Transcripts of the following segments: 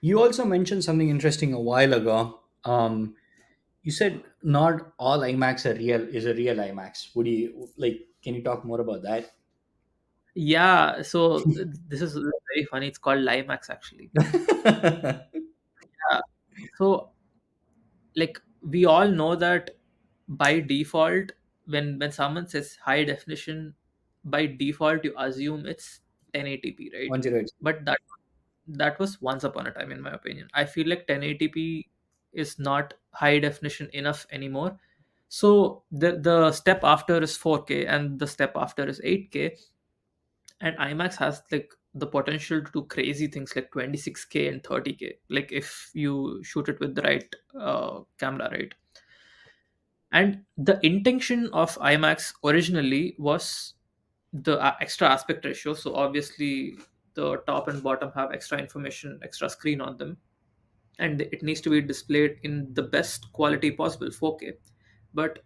You also mentioned something interesting a while ago. You said not all IMAX are real is a real IMAX. Would you like? Can you talk more about that? Yeah, so this is very funny. It's called Limax actually. Yeah. So like we all know that by default, when someone says high definition, by default you assume it's 1080p, right? 108. But that was once upon a time, in my opinion. I feel like 1080p is not high definition enough anymore. So the step after is 4K and the step after is 8K, and IMAX has like the potential to do crazy things like 26K and 30K, like if you shoot it with the right camera, right? And the intention of IMAX originally was the extra aspect ratio. So obviously the top and bottom have extra information, extra screen on them, and it needs to be displayed in the best quality possible, 4K. But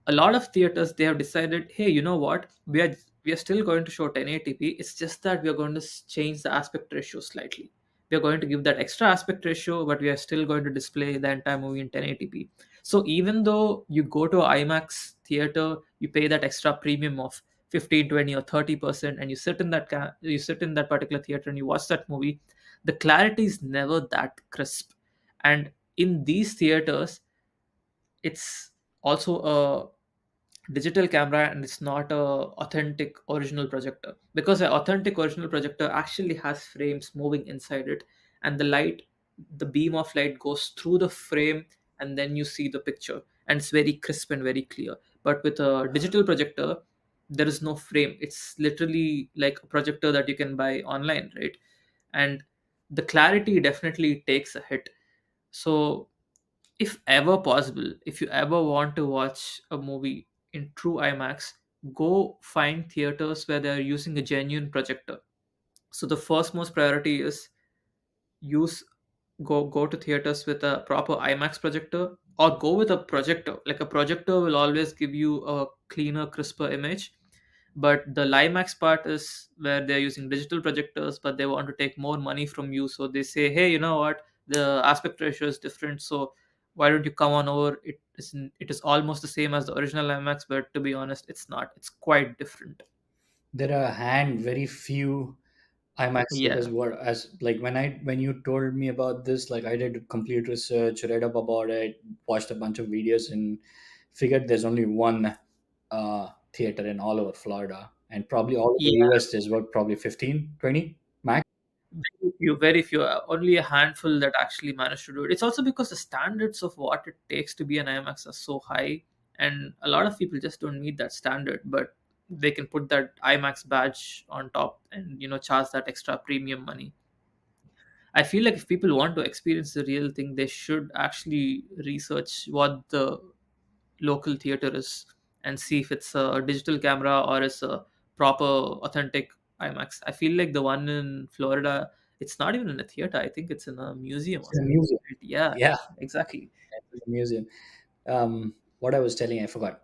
a lot of theaters, they have decided, hey, you know what, we are still going to show 1080p. It's just that we are going to change the aspect ratio slightly. We are going to give that extra aspect ratio, but we are still going to display the entire movie in 1080p. So even though you go to IMAX theater, you pay that extra premium of 15, 20, or 30%, and you sit in you sit in that particular theater and you watch that movie, the clarity is never that crisp. And in these theaters, it's also a digital camera, and it's not a authentic original projector, because an authentic original projector actually has frames moving inside it, and the beam of light goes through the frame, and then you see the picture, and it's very crisp and very clear. But with a digital projector, there is no frame. It's literally like a projector that you can buy online, right? And the clarity definitely takes a hit. So if ever possible, if you ever want to watch a movie in true IMAX, go find theaters where they're using a genuine projector. So the first most priority is use go to theaters with a proper IMAX projector, or go with a projector. Like a projector will always give you a cleaner, crisper image. But the Limax part is where they're using digital projectors, but they want to take more money from you. So they say, hey, you know what? The aspect ratio is different. So why don't you come on over? It is almost the same as the original IMAX, but to be honest, it's not. It's quite different. There are hand very few IMAX theaters Yeah. were as like when you told me about this, like I did complete research, read up about it, watched a bunch of videos, and figured there's only one theater in all over Florida, and probably all over the Yeah. US there's what probably 15, 20 max. Very few, only a handful that actually managed to do it. It's also because the standards of what it takes to be an IMAX are so high, and a lot of people just don't meet that standard. But they can put that IMAX badge on top and charge that extra premium money. I feel like if people want to experience the real thing, they should actually research what the local theater is and see if it's a digital camera or it's a proper authentic IMAX. I feel like the one in Florida, it's not even in a theater. I think it's in a museum It's or in a something. museum. Right? Yeah, Yeah, exactly. it's in a museum. What I was telling, I forgot.